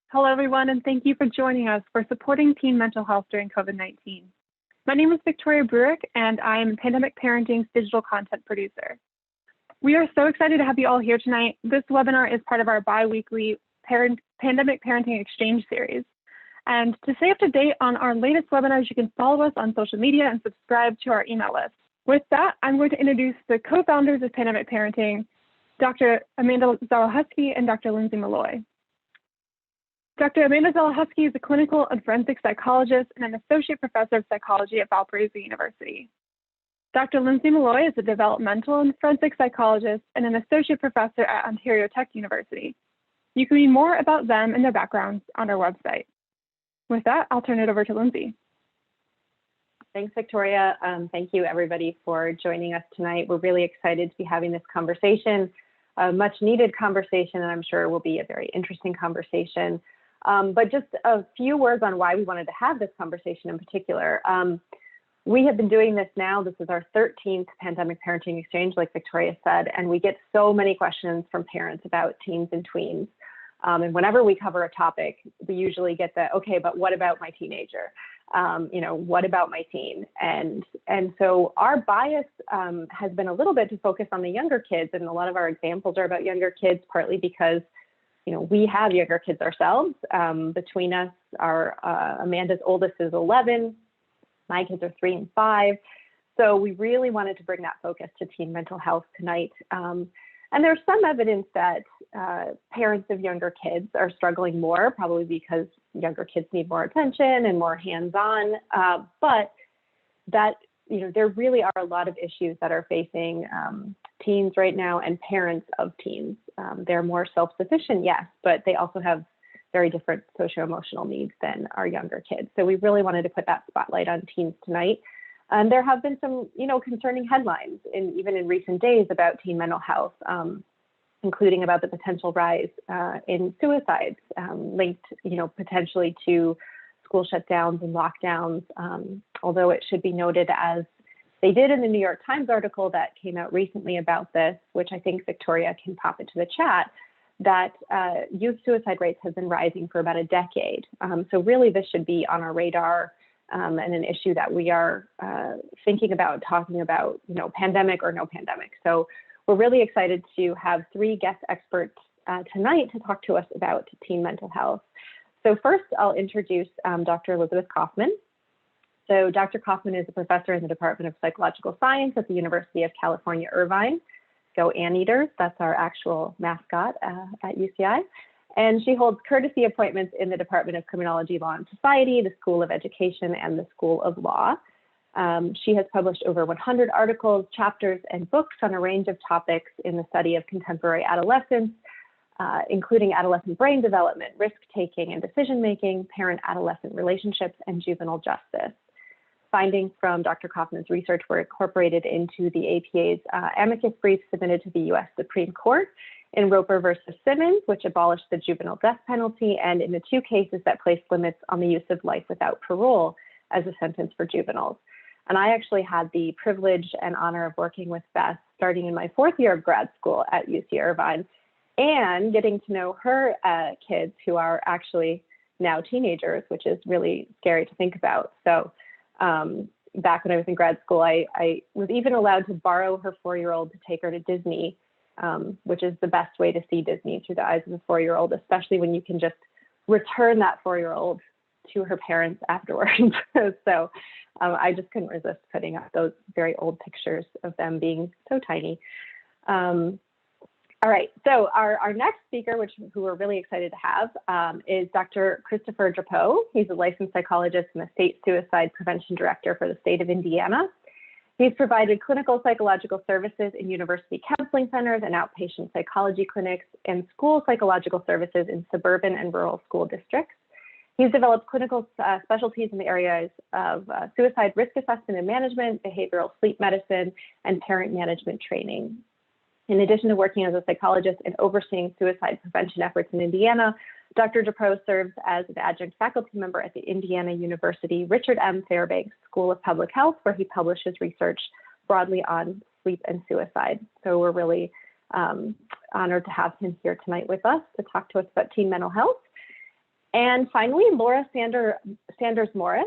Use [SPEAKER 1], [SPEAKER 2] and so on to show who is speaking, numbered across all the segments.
[SPEAKER 1] Hello, everyone, and thank you for joining us for supporting teen mental health during COVID-19. My name is Victoria Bruick, and I am Pandemic Parenting's digital content producer. We are so excited to have you all here tonight. This webinar is part of our bi-weekly Pandemic Parenting Exchange series. And to stay up to date on our latest webinars, you can follow us on social media and subscribe to our email list. With that, I'm going to introduce the co-founders of Pandemic Parenting, Dr. Amanda Zalahusky and Dr. Lindsay Malloy. Dr. Amanda Zalahusky is a clinical and forensic psychologist and an associate professor of psychology at Valparaiso University. Dr. Lindsay Malloy is a developmental and forensic psychologist and an associate professor at Ontario Tech University. You can read more about them and their backgrounds on our website. With that, I'll turn it over to Lindsay.
[SPEAKER 2] Thanks, Victoria. Thank you, everybody, for joining us tonight. We're really excited to be having this conversation, a much needed conversation, and I'm sure will be a very interesting conversation. But just a few words on why we wanted to have this conversation in particular. We have been doing this now. This is our 13th Pandemic Parenting Exchange, like Victoria said, and we get so many questions from parents about teens and tweens. And whenever we cover a topic, we usually get the, okay, but what about my teenager? What about my teen? And so our bias has been a little bit to focus on the younger kids, and a lot of our examples are about younger kids, partly because we have younger kids ourselves. Between us, Amanda's oldest is 11. My kids are 3 and 5. So we really wanted to bring that focus to teen mental health tonight. And there's some evidence that parents of younger kids are struggling more, probably because younger kids need more attention and more hands-on. But that there really are a lot of issues that are facing teens right now and parents of teens. They're more self-sufficient, yes, but they also have very different socio-emotional needs than our younger kids. So we really wanted to put that spotlight on teens tonight. And there have been some, concerning headlines even in recent days about teen mental health, including about the potential rise in suicides linked, potentially to school shutdowns and lockdowns, although it should be noted, as they did in the New York Times article that came out recently about this, which I think Victoria can pop into the chat, that youth suicide rates have been rising for about a decade. So really this should be on our radar and an issue that we are thinking about, talking about, pandemic or no pandemic. So we're really excited to have 3 guest experts tonight to talk to us about teen mental health. So first, I'll introduce Dr. Elizabeth Cauffman. So Dr. Cauffman is a professor in the Department of Psychological Science at the University of California, Irvine. Go Anteaters, that's our actual mascot at UCI. And she holds courtesy appointments in the Department of Criminology, Law and Society, the School of Education, and the School of Law. She has published over 100 articles, chapters, and books on a range of topics in the study of contemporary adolescence, including adolescent brain development, risk-taking and decision-making, parent-adolescent relationships, and juvenile justice. Findings from Dr. Cauffman's research were incorporated into the APA's amicus brief submitted to the U.S. Supreme Court in Roper versus Simmons, which abolished the juvenile death penalty, and in the 2 cases that placed limits on the use of life without parole as a sentence for juveniles. And I actually had the privilege and honor of working with Beth starting in my 4th year of grad school at UC Irvine, and getting to know her kids, who are actually now teenagers, which is really scary to think about. So back when I was in grad school, I was even allowed to borrow her 4-year-old to take her to Disney, which is the best way to see Disney, through the eyes of a 4-year-old, especially when you can just return that 4-year-old to her parents afterwards. So I just couldn't resist putting up those very old pictures of them being so tiny. All right, so our next speaker, who we're really excited to have, is Dr. Christopher Drapeau. He's a licensed psychologist and the state suicide prevention director for the state of Indiana. He's provided clinical psychological services in university counseling centers and outpatient psychology clinics, and school psychological services in suburban and rural school districts. He's developed clinical specialties in the areas of suicide risk assessment and management, behavioral sleep medicine, and parent management training. In addition to working as a psychologist and overseeing suicide prevention efforts in Indiana, Dr. Drapeau serves as an adjunct faculty member at the Indiana University Richard M. Fairbanks School of Public Health, where he publishes research broadly on sleep and suicide. So we're really honored to have him here tonight with us to talk to us about teen mental health. And finally, Laura Sanders-Morris,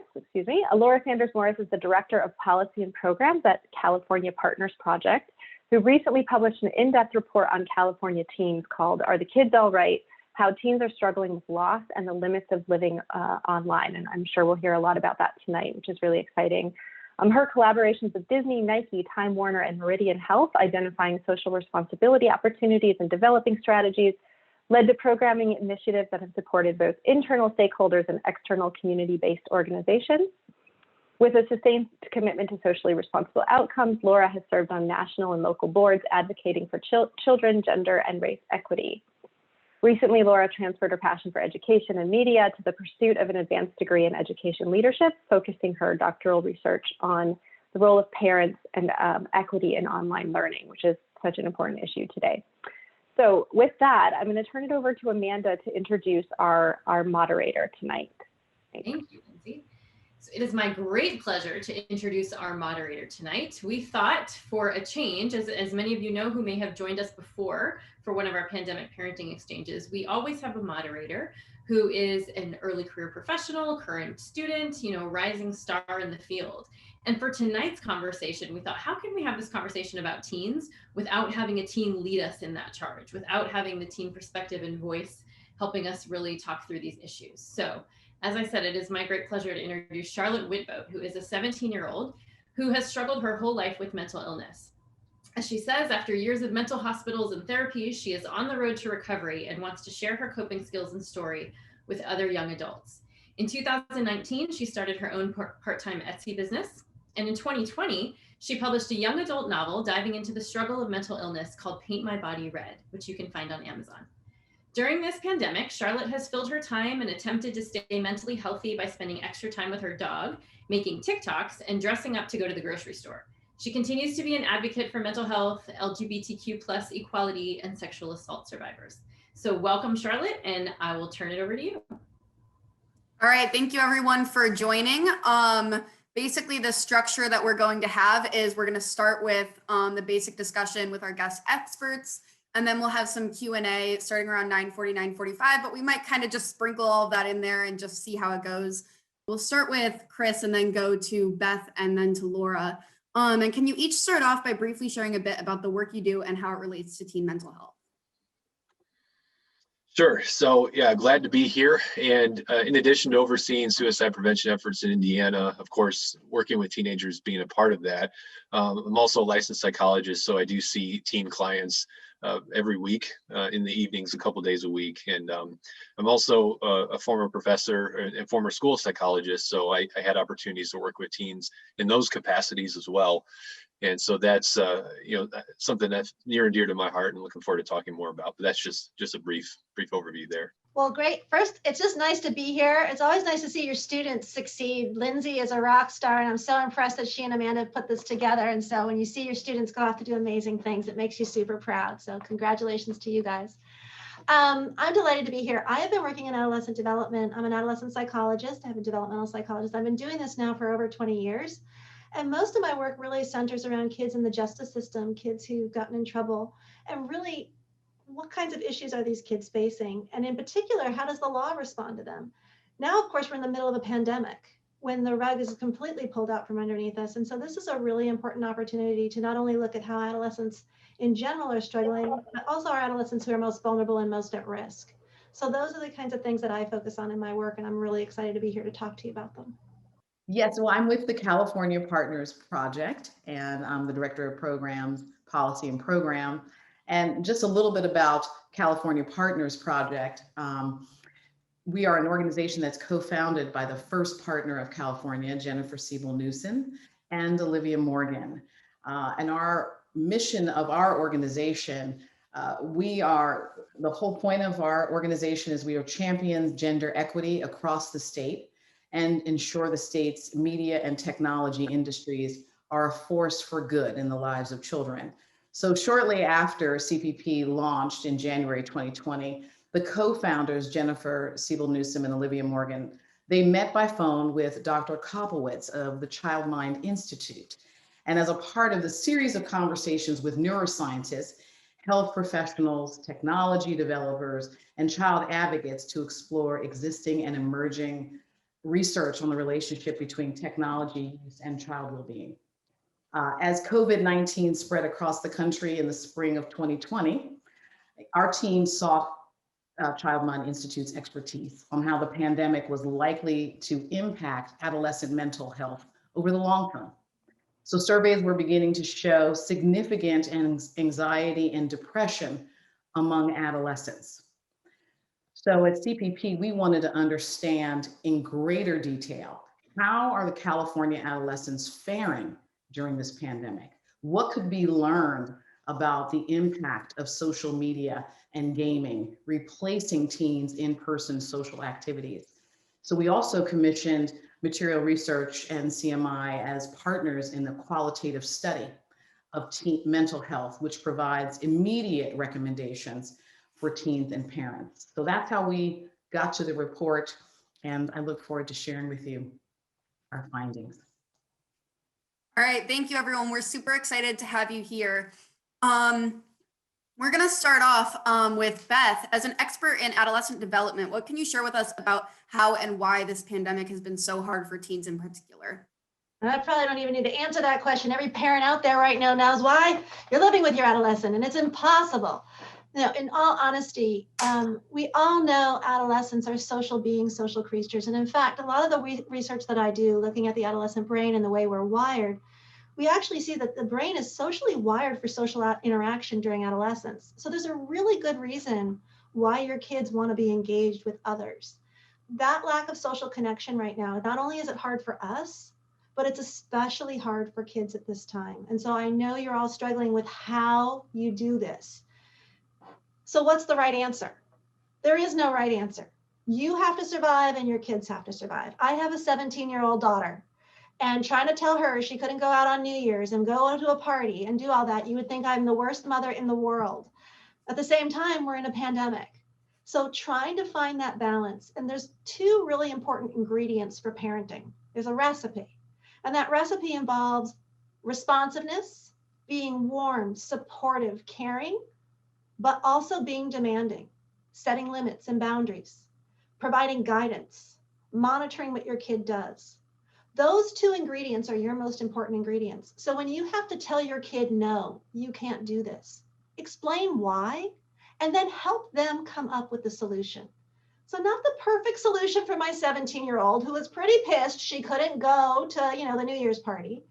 [SPEAKER 2] Laura Sanders-Morris is the Director of Policy and Programs at California Partners Project, who recently published an in-depth report on California teens called "Are the Kids All Right? How Teens Are Struggling with Loss and the Limits of Living Online." And I'm sure we'll hear a lot about that tonight, which is really exciting. Her collaborations with Disney, Nike, Time Warner, and Meridian Health, identifying social responsibility opportunities and developing strategies, led to programming initiatives that have supported both internal stakeholders and external community-based organizations. With a sustained commitment to socially responsible outcomes, Laura has served on national and local boards advocating for children, gender, and race equity. Recently, Laura transferred her passion for education and media to the pursuit of an advanced degree in education leadership, focusing her doctoral research on the role of parents and equity in online learning, which is such an important issue today. So with that, I'm going to turn it over to Amanda to introduce our moderator tonight.
[SPEAKER 3] Thank you, Lindsay. So it is my great pleasure to introduce our moderator tonight. We thought, for a change, as many of you know who may have joined us before for one of our pandemic parenting exchanges, we always have a moderator who is an early career professional, current student, rising star in the field. And for tonight's conversation, we thought, how can we have this conversation about teens without having a teen lead us in that charge, without having the teen perspective and voice helping us really talk through these issues? So, as I said, it is my great pleasure to introduce Charlotte Witvoet, who is a 17-year-old who has struggled her whole life with mental illness. As she says, after years of mental hospitals and therapies, she is on the road to recovery and wants to share her coping skills and story with other young adults. In 2019, she started her own part-time Etsy business. And in 2020, she published a young adult novel diving into the struggle of mental illness called Paint My Body Red, which you can find on Amazon. During this pandemic, Charlotte has filled her time and attempted to stay mentally healthy by spending extra time with her dog, making TikToks, and dressing up to go to the grocery store. She continues to be an advocate for mental health, LGBTQ+ equality, and sexual assault survivors. So welcome, Charlotte, and I will turn it over to you.
[SPEAKER 4] All right, thank you everyone for joining. Basically, the structure that we're going to have is we're going to start with the basic discussion with our guest experts, and then we'll have some Q&A starting around 9:40, 9:45, but we might kind of just sprinkle all of that in there and just see how it goes. We'll start with Chris and then go to Beth and then to Laura. And can you each start off by briefly sharing a bit about the work you do and how it relates to teen mental health?
[SPEAKER 5] Sure. So yeah, glad to be here. And in addition to overseeing suicide prevention efforts in Indiana, of course, working with teenagers being a part of that, I'm also a licensed psychologist. So I do see teen clients every week in the evenings, a couple days a week. And I'm also a former professor and former school psychologist. So I had opportunities to work with teens in those capacities as well. And so that's something that's near and dear to my heart and looking forward to talking more about. But that's just a brief overview there.
[SPEAKER 6] Well, great. First, it's just nice to be here. It's always nice to see your students succeed. Lindsay is a rock star, and I'm so impressed that she and Amanda put this together. And so when you see your students go off to do amazing things, it makes you super proud. So congratulations to you guys. I'm delighted to be here. I have been working in adolescent development. I'm an adolescent psychologist. I have a developmental psychologist. I've been doing this now for over 20 years. And most of my work really centers around kids in the justice system, kids who've gotten in trouble, and really what kinds of issues are these kids facing? And in particular, how does the law respond to them? Now, of course, we're in the middle of a pandemic when the rug is completely pulled out from underneath us. And so this is a really important opportunity to not only look at how adolescents in general are struggling, but also our adolescents who are most vulnerable and most at risk. So those are the kinds of things that I focus on in my work, and I'm really excited to be here to talk to you about them.
[SPEAKER 7] Yes, well, I'm with the California Partners Project, and I'm the Director of Programs, Policy and Program. And just a little bit about California Partners Project. We are an organization that's co-founded by the first partner of California, Jennifer Siebel-Newson, and Olivia Morgan. And our mission of our organization, the whole point of our organization is we are champions gender equity across the state and ensure the state's media and technology industries are a force for good in the lives of children. So shortly after CPP launched in January 2020, the co-founders, Jennifer Siebel-Newsom and Olivia Morgan, they met by phone with Dr. Koppelwitz of the Child Mind Institute. And as a part of the series of conversations with neuroscientists health professionals, technology developers, and child advocates to explore existing and emerging research on the relationship between technology use and child well-being. As COVID-19 spread across the country in the spring of 2020, our team sought Child Mind Institute's expertise on how the pandemic was likely to impact adolescent mental health over the long term. So surveys were beginning to show significant anxiety and depression among adolescents. So at CPP, we wanted to understand in greater detail, how are the California adolescents faring during this pandemic? What could be learned about the impact of social media and gaming, replacing teens' in-person social activities? So we also commissioned Material Research and CMI as partners in the qualitative study of teen mental health, which provides immediate recommendations for teens and parents. So that's how we got to the report, and I look forward to sharing with you our findings.
[SPEAKER 4] All right, thank you everyone. We're super excited to have you here. We're gonna start off with Beth. As an expert in adolescent development, what can you share with us about how and why this pandemic has been so hard for teens in particular?
[SPEAKER 6] I probably don't even need to answer that question. Every parent out there right now knows why. You're living with your adolescent and it's impossible. You know, in all honesty, we all know adolescents are social beings, social creatures. And in fact, a lot of the research that I do looking at the adolescent brain and the way we're wired, we actually see that the brain is socially wired for social interaction during adolescence. So there's a really good reason why your kids want to be engaged with others. That lack of social connection right now, not only is it hard for us, but it's especially hard for kids at this time. And so I know you're all struggling with how you do this. So what's the right answer? There is no right answer. You have to survive and your kids have to survive. I have a 17-year-old daughter, and trying to tell her she couldn't go out on New Year's and go to a party and do all that, you would think I'm the worst mother in the world. At the same time, we're in a pandemic. So trying to find that balance, and there's two really important ingredients for parenting. There's a recipe, and that recipe involves responsiveness, being warm, supportive, caring, but also being demanding, setting limits and boundaries, providing guidance, monitoring what your kid does. Those two ingredients are your most important ingredients. So when you have to tell your kid, no, you can't do this, explain why, and then help them come up with the solution. So not the perfect solution for my 17-year-old who was pretty pissed she couldn't go to, the New Year's party.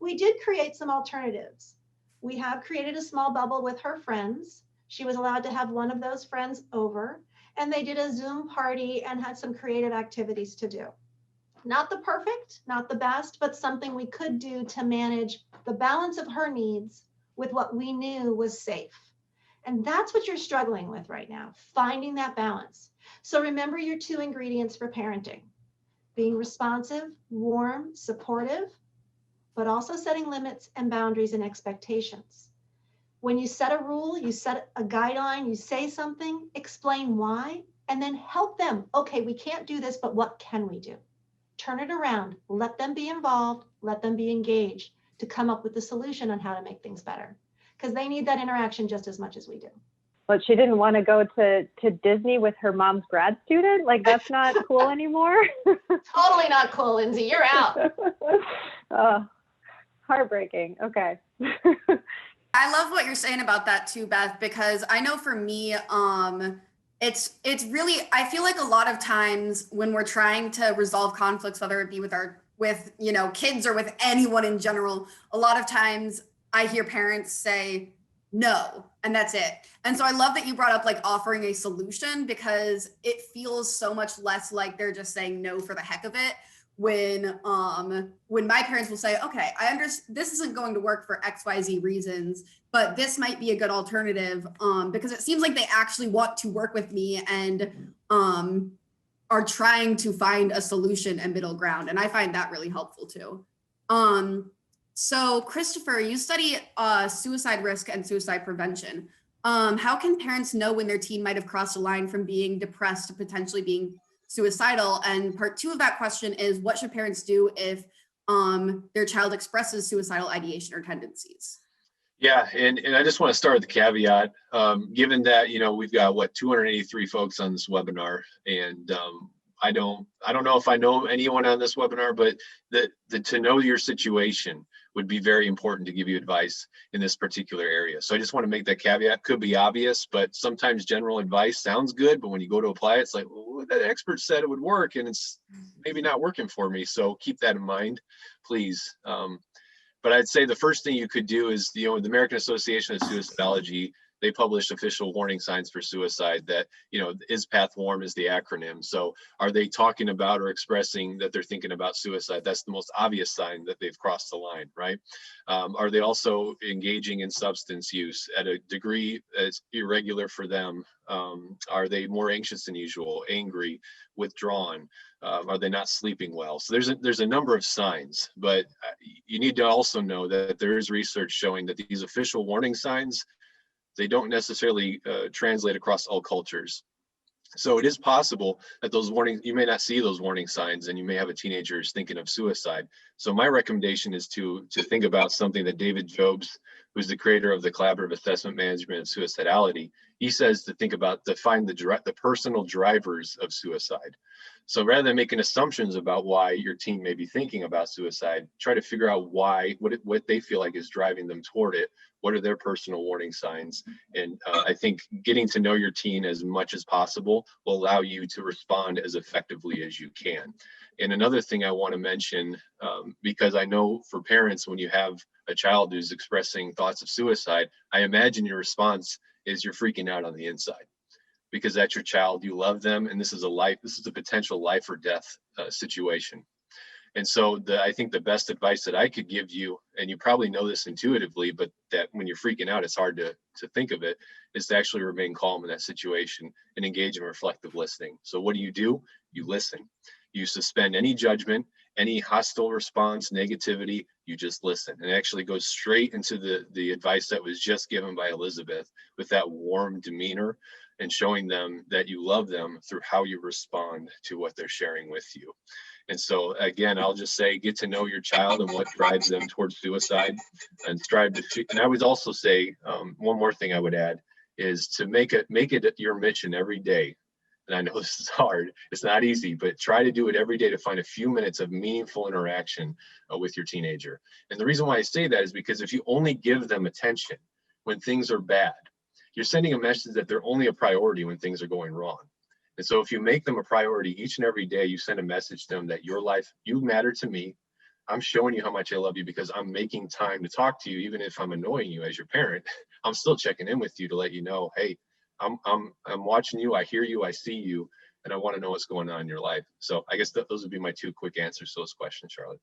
[SPEAKER 6] We did create some alternatives. We have created a small bubble with her friends. She was allowed to have one of those friends over, and they did a Zoom party and had some creative activities to do. Not the perfect, not the best, but something we could do to manage the balance of her needs with what we knew was safe. And that's what you're struggling with right now, finding that balance. So remember your two ingredients for parenting: being responsive, warm, supportive, but also setting limits and boundaries and expectations. When you set a rule, you set a guideline, you say something, explain why, and then help them. Okay, we can't do this, but what can we do? Turn it around, let them be involved, let them be engaged to come up with the solution on how to make things better, because they need that interaction just as much as we do.
[SPEAKER 2] But she didn't want to go to Disney with her mom's grad student? Like, that's not cool anymore?
[SPEAKER 6] Totally not cool, Lindsay, you're out.
[SPEAKER 2] Heartbreaking, okay.
[SPEAKER 4] I love what you're saying about that too, Beth, because I know for me, it's really, I feel like a lot of times when we're trying to resolve conflicts, whether it be with kids or with anyone in general, a lot of times I hear parents say no, and that's it. And so I love that you brought up like offering a solution, because it feels so much less like they're just saying no for the heck of it. When my parents will say, okay, I understand this isn't going to work for XYZ reasons, but this might be a good alternative, because it seems like they actually want to work with me and are trying to find a solution and middle ground. And I find that really helpful too. So Christopher, you study suicide risk and suicide prevention. How can parents know when their teen might have crossed a line from being depressed to potentially being suicidal? And part two of that question is, what should parents do if their child expresses suicidal ideation or tendencies?
[SPEAKER 5] Yeah, and I just want to start with the caveat, given that, we've got 283 folks on this webinar, and I don't know if I know anyone on this webinar, but the to know your situation would be very important to give you advice in this particular area. So I just want to make that caveat. Could be obvious, but sometimes general advice sounds good, but when you go to apply it, it's like, well, that expert said it would work, and it's maybe not working for me. So keep that in mind, please. But I'd say the first thing you could do is, the American Association of Suicidology, they published official warning signs for suicide that, is path warm is the acronym. So are they talking about or expressing that they're thinking about suicide? That's the most obvious sign that they've crossed the line, right? Are they also engaging in substance use at a degree that's irregular for them? Are they more anxious than usual, angry, withdrawn? Are they not sleeping well? So there's a number of signs, but you need to also know that there is research showing that these official warning signs, they don't necessarily translate across all cultures. So it is possible that those warnings, you may not see those warning signs, and you may have a teenager who's thinking of suicide. So my recommendation is to think about something that David Jobs, who's the creator of the Collaborative Assessment Management of Suicidality, he says to think about, to find the personal drivers of suicide. So rather than making assumptions about why your teen may be thinking about suicide, try to figure out what they feel like is driving them toward it. What are their personal warning signs? And I think getting to know your teen as much as possible will allow you to respond as effectively as you can. And another thing I want to mention, because I know for parents, when you have a child who's expressing thoughts of suicide, I imagine your response is you're freaking out on the inside, because that's your child, you love them, and this is a potential life or death situation. And so I think the best advice that I could give you, and you probably know this intuitively, but that when you're freaking out, it's hard to think of it, is to actually remain calm in that situation and engage in reflective listening. So what do? You listen. You suspend any judgment, any hostile response, negativity, you just listen. And it actually goes straight into the advice that was just given by Elizabeth, with that warm demeanor and showing them that you love them through how you respond to what they're sharing with you. And so again, I'll just say, get to know your child and what drives them towards suicide, and strive to, and I would also say, one more thing I would add is to make it your mission every day. And I know this is hard, it's not easy, but try to do it every day to find a few minutes of meaningful interaction with your teenager. And the reason why I say that is because if you only give them attention when things are bad, you're sending a message that they're only a priority when things are going wrong. And so if you make them a priority each and every day, you send a message to them that your life, you matter to me. I'm showing you how much I love you because I'm making time to talk to you. Even if I'm annoying you as your parent, I'm still checking in with you to let you know, hey, I'm watching you, I hear you, I see you, and I want to know what's going on in your life. So I guess those would be my two quick answers to those questions, Charlotte.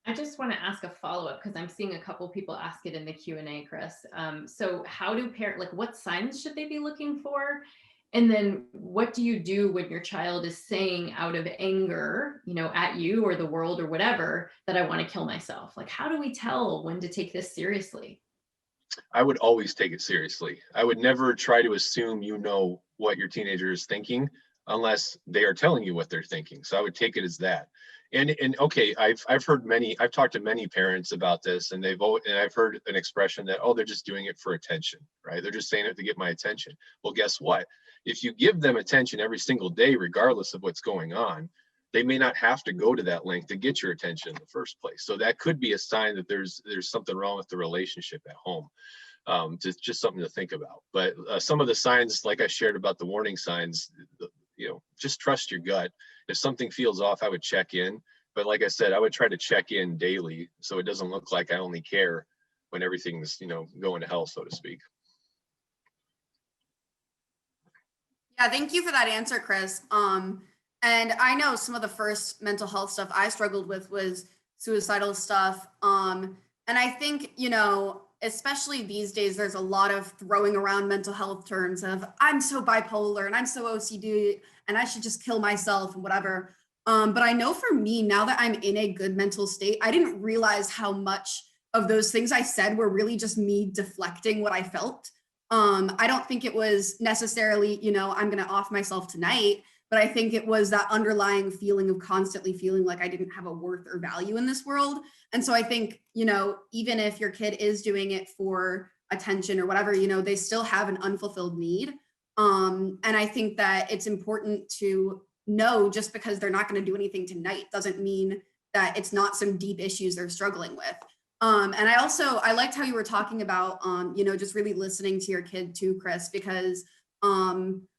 [SPEAKER 3] I just want to ask a follow-up, because I'm seeing a couple people ask it in the Q&A, Chris. So how do what signs should they be looking for? And then what do you do when your child is saying out of anger, at you or the world or whatever, that I want to kill myself? Like, how do we tell when to take this seriously?
[SPEAKER 5] I would always take it seriously. I would never try to assume you know what your teenager is thinking unless they are telling you what they're thinking. So I would take it as that. And okay, I've talked to many parents about this, and I've heard an expression that, oh, they're just doing it for attention, right? They're just saying it to get my attention. Well, guess what? If you give them attention every single day, regardless of what's going on, they may not have to go to that length to get your attention in the first place. So that could be a sign that there's something wrong with the relationship at home. Just something to think about. But some of the signs, like I shared about the warning signs, just trust your gut. If something feels off, I would check in. But like I said, I would try to check in daily, so it doesn't look like I only care when everything's going to hell, so to speak.
[SPEAKER 4] Yeah, thank you for that answer, Chris. And I know some of the first mental health stuff I struggled with was suicidal stuff. And I think, especially these days, there's a lot of throwing around mental health terms of, I'm so bipolar and I'm so OCD and I should just kill myself and whatever. But I know for me, now that I'm in a good mental state, I didn't realize how much of those things I said were really just me deflecting what I felt. I don't think it was necessarily, I'm going to off myself tonight, but I think it was that underlying feeling of constantly feeling like I didn't have a worth or value in this world. And so I think, you know, even if your kid is doing it for attention or whatever, you know, they still have an unfulfilled need. And I think that it's important to know just because they're not going to do anything tonight doesn't mean that it's not some deep issues they're struggling with. And I liked how you were talking about, you know, just really listening to your kid too, Chris, because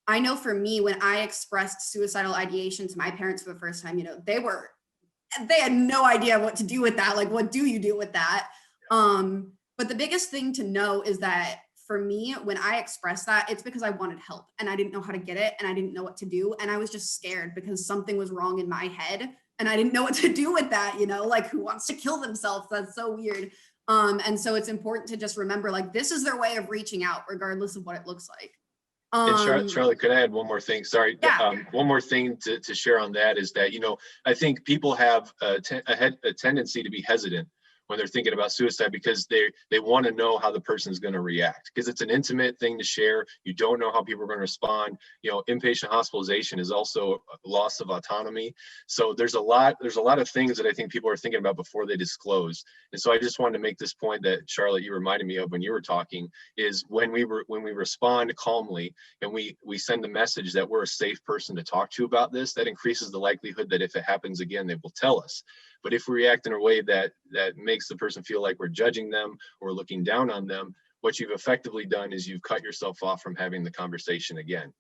[SPEAKER 4] I know for me, when I expressed suicidal ideation to my parents for the first time, you know, they had no idea what to do with that. Like, what do you do with that? But the biggest thing to know is that for me, when I expressed that, it's because I wanted help and I didn't know how to get it and I didn't know what to do. And I was just scared because something was wrong in my head and I didn't know what to do with that, you know, like who wants to kill themselves? That's so weird. And so it's important to just remember, like, this is their way of reaching out, regardless of what it looks like.
[SPEAKER 5] And Charlotte, could I add one more thing? Sorry.
[SPEAKER 4] Yeah.
[SPEAKER 5] One more thing to share on that is that, you know, I think people have a tendency to be hesitant when they're thinking about suicide because they want to know how the person's going to react, because it's an intimate thing to share. You don't know how people are going to respond. You know, inpatient hospitalization is also a loss of autonomy. So there's a lot of things that I think people are thinking about before they disclose. And so I just wanted to make this point that, Charlotte, you reminded me of when you were talking, is when we respond calmly and we send the message that we're a safe person to talk to about this, that increases the likelihood that if it happens again, they will tell us. But if we react in a way that makes the person feel like we're judging them or looking down on them, what you've effectively done is you've cut yourself off from having the conversation again.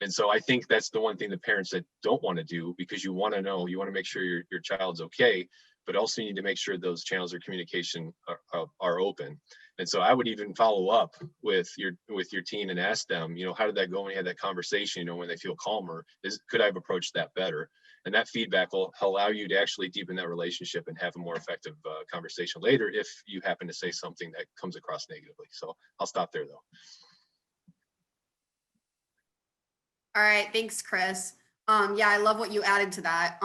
[SPEAKER 5] And so I think that's the one thing the parents that don't want to do, because you want to know, you want to make sure your child's okay, but also you need to make sure those channels of communication are open. And so I would even follow up with your teen and ask them, you know, how did that go when you had that conversation? You know, when they feel calmer, could I have approached that better? And that feedback will allow you to actually deepen that relationship and have a more effective conversation later if you happen to say something that comes across negatively. So I'll stop there though.
[SPEAKER 4] All right, thanks, Chris. Yeah, I love what you added to that.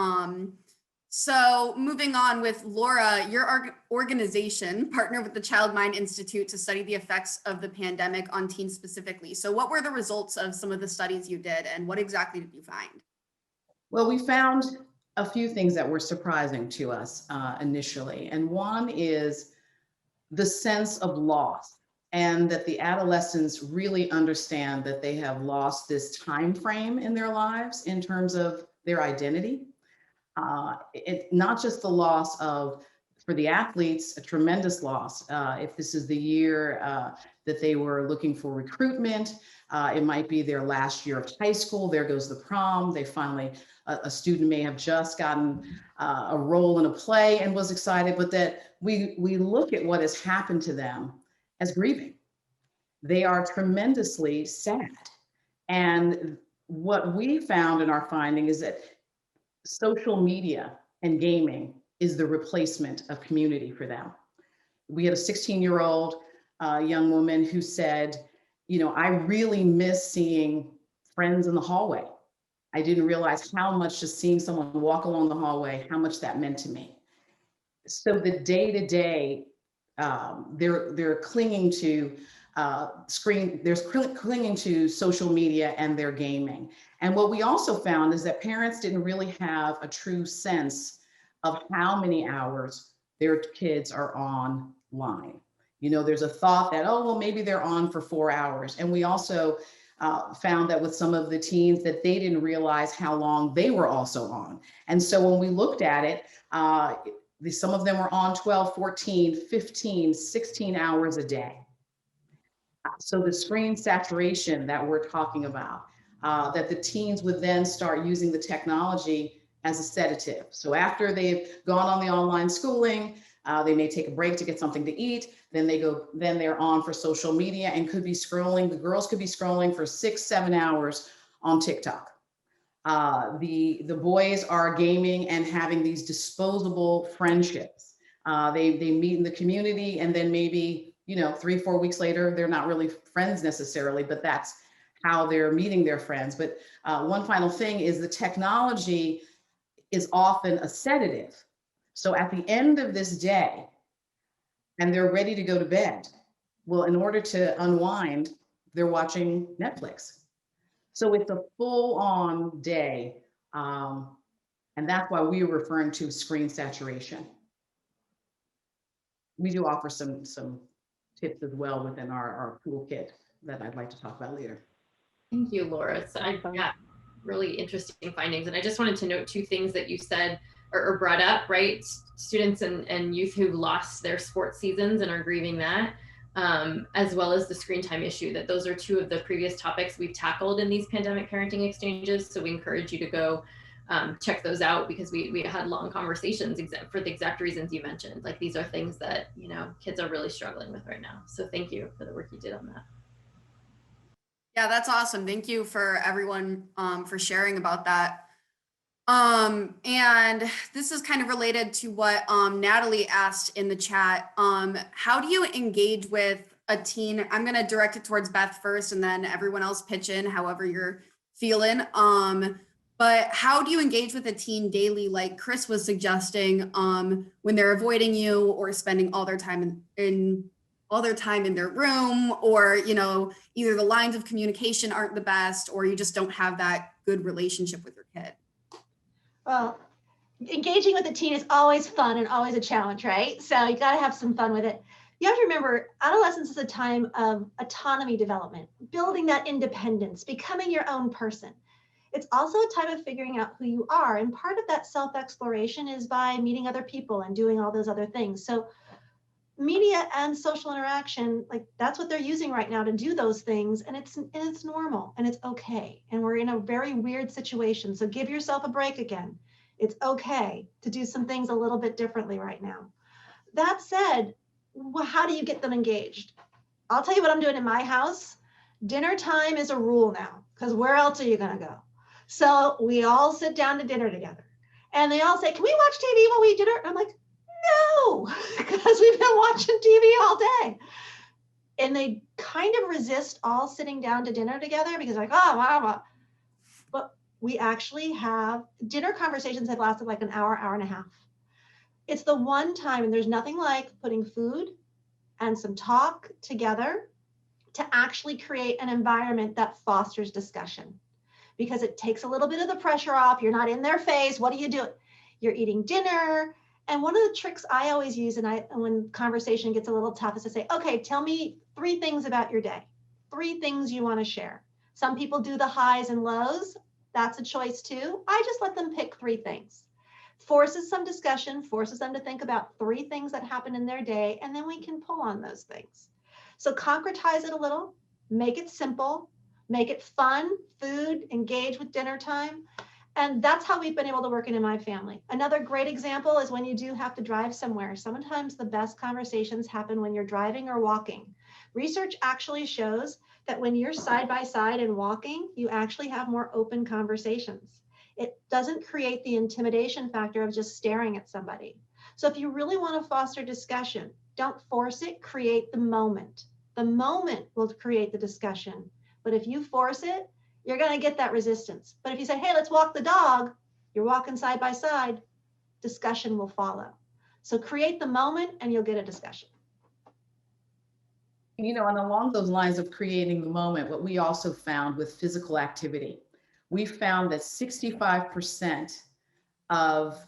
[SPEAKER 4] So moving on with Laura, your organization partnered with the Child Mind Institute to study the effects of the pandemic on teens specifically. So what were the results of some of the studies you did and what exactly did you find?
[SPEAKER 7] Well, we found a few things that were surprising to us initially. And one is the sense of loss, and that the adolescents really understand that they have lost this time frame in their lives in terms of their identity. It's not just the loss of, for the athletes, a tremendous loss. If this is the year that they were looking for recruitment, it might be their last year of high school. There goes the prom. They finally, a student may have just gotten a role in a play and was excited, but that we look at what has happened to them as grieving. They are tremendously sad. And what we found in our finding is that social media and gaming is the replacement of community for them. We had a 16-year-old young woman who said, you know, I really miss seeing friends in the hallway. I didn't realize how much just seeing someone walk along the hallway, how much that meant to me. So the day-to-day, they're clinging to clinging to social media and their gaming. And what we also found is that parents didn't really have a true sense of how many hours their kids are online. You know, there's a thought that, oh, well, maybe they're on for 4 hours. And we also found that with some of the teens that they didn't realize how long they were also on. And so when we looked at it, some of them were on 12, 14, 15, 16 hours a day. So the screen saturation that we're talking about, that the teens would then start using the technology as a sedative. So after they've gone on the online schooling, they may take a break to get something to eat. Then they're on for social media and could be scrolling. The girls could be scrolling for 6-7 hours on TikTok. The boys are gaming and having these disposable friendships. They meet in the community, and then maybe, you know, 3-4 weeks later, they're not really friends necessarily, but that's how they're meeting their friends. But one final thing is the technology is often a sedative. So at the end of this day, and they're ready to go to bed, well, in order to unwind, they're watching Netflix. So it's a full-on day. And that's why we are referring to screen saturation. We do offer some tips as well within our toolkit that I'd like to talk about later.
[SPEAKER 3] Thank you, Laura. So yeah, really interesting findings. And I just wanted to note two things that you said or brought up, right? Students and youth who've lost their sports seasons and are grieving that, as well as the screen time issue, that those are two of the previous topics we've tackled in these pandemic parenting exchanges. So we encourage you to go check those out, because we had long conversations for the exact reasons you mentioned. Like, these are things that, you know, kids are really struggling with right now. So thank you for the work you did on that.
[SPEAKER 4] Yeah, that's awesome. Thank you for everyone for sharing about that. And this is kind of related to what Natalie asked in the chat. How do you engage with a teen? I'm going to direct it towards Beth first, and then everyone else pitch in however you're feeling. But how do you engage with a teen daily, like Chris was suggesting, when they're avoiding you or spending all their time in their room, or, you know, either the lines of communication aren't the best, or you just don't have that good relationship with your kid?
[SPEAKER 6] Well, engaging with a teen is always fun and always a challenge, right? So you got to have some fun with it. You have to remember, adolescence is a time of autonomy development, building that independence, becoming your own person. It's also a time of figuring out who you are. And part of that self-exploration is by meeting other people and doing all those other things. So media and social interaction, like, that's what they're using right now to do those things. And it's normal and it's okay. And we're in a very weird situation. So give yourself a break again. It's okay to do some things a little bit differently right now. That said, how do you get them engaged? I'll tell you what I'm doing in my house. Dinner time is a rule now, because where else are you going to go? So we all sit down to dinner together, and they all say, can we watch TV while we eat dinner? And I'm like, no, because we've been watching TV all day. And they kind of resist all sitting down to dinner together, because like, oh, mama. But we actually have dinner conversations that lasted like an hour, hour and a half. It's the one time, and there's nothing like putting food and some talk together to actually create an environment that fosters discussion, because it takes a little bit of the pressure off. You're not in their face. What are you doing? You're eating dinner. And one of the tricks I always use, and when conversation gets a little tough, is to say, okay, tell me 3 things about your day, 3 things you want to share. Some people do the highs and lows. That's a choice too. I just let them pick 3 things. Forces some discussion, forces them to think about 3 things that happen in their day, and then we can pull on those things. So concretize it a little, make it simple, make it fun, food, engage with dinner time. And that's how we've been able to work it in my family. Another great example is when you do have to drive somewhere. Sometimes the best conversations happen when you're driving or walking. Research actually shows that when you're side by side and walking, you actually have more open conversations. It doesn't create the intimidation factor of just staring at somebody. So if you really want to foster discussion, don't force it, create the moment. The moment will create the discussion. But if you force it, you're going to get that resistance. But if you say, hey, let's walk the dog, you're walking side by side, discussion will follow. So create the moment and you'll get a discussion.
[SPEAKER 7] You know, and along those lines of creating the moment, what we also found with physical activity, we found that 65% of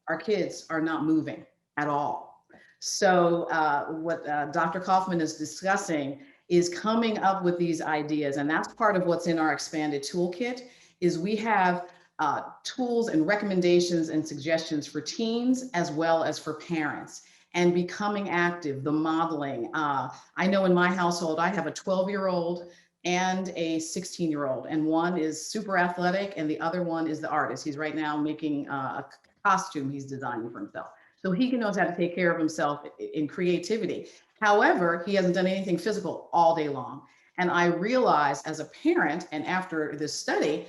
[SPEAKER 7] our kids are not moving at all. So what Dr. Cauffman is discussing is coming up with these ideas. And that's part of what's in our expanded toolkit, is we have tools and recommendations and suggestions for teens as well as for parents. And becoming active, the modeling. I know in my household, I have a 12-year-old and a 16-year-old, and one is super athletic and the other one is the artist. He's right now making a costume he's designing for himself. So he knows how to take care of himself in creativity. However, he hasn't done anything physical all day long. And I realized as a parent, and after this study,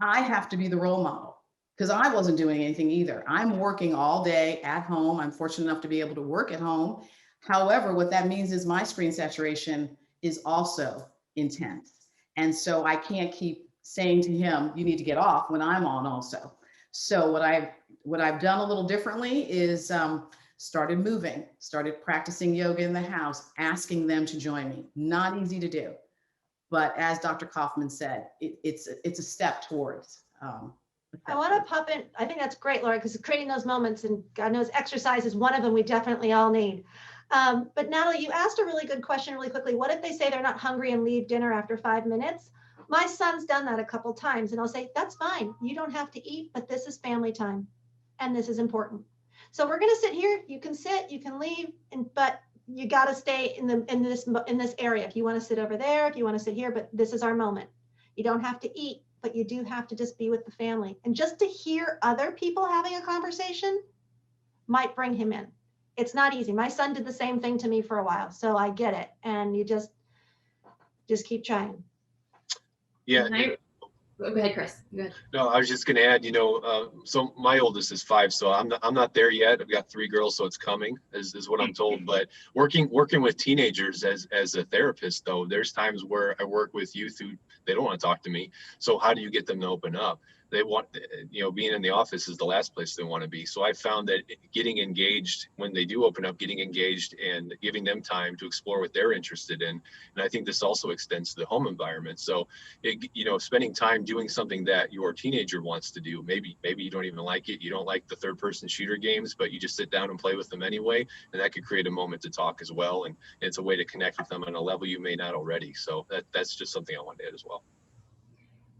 [SPEAKER 7] I have to be the role model, because I wasn't doing anything either. I'm working all day at home. I'm fortunate enough to be able to work at home. However, what that means is my screen saturation is also intense. And so I can't keep saying to him, you need to get off, when I'm on also. So what I've done a little differently is started moving, started practicing yoga in the house, asking them to join me. Not easy to do, But as Dr. Cauffman said, it's a step towards.
[SPEAKER 6] I want to pop in. I think that's great, Laura, because creating those moments, and God knows exercise is one of them we definitely all need. But Natalie, you asked a really good question really quickly. What if they say they're not hungry and leave dinner after 5 minutes? My son's done that a couple times, and I'll say, that's fine. You don't have to eat, but this is family time, and this is important. So we're going to sit here. You can sit, you can leave, but you got to stay in this area. If you want to sit over there, if you want to sit here, but this is our moment. You don't have to eat, but you do have to just be with the family. And just to hear other people having a conversation might bring him in. It's not easy. My son did the same thing to me for a while, so I get it. And you just keep trying.
[SPEAKER 5] Yeah.
[SPEAKER 3] Go ahead, Chris. Go ahead.
[SPEAKER 5] No, I was just going to add, so my oldest is 5, so I'm not there yet. I've got 3 girls, so it's coming, is what I'm told. But working with teenagers as a therapist, though, there's times where I work with youth who they don't want to talk to me. So how do you get them to open up? They want, being in the office is the last place they want to be. So I found that getting engaged when they do open up, getting engaged and giving them time to explore what they're interested in. And I think this also extends to the home environment. So, spending time doing something that your teenager wants to do, maybe you don't even like it. You don't like the third-person shooter games, but you just sit down and play with them anyway. And that could create a moment to talk as well. And it's a way to connect with them on a level you may not already. So that's just something I wanted to add as well.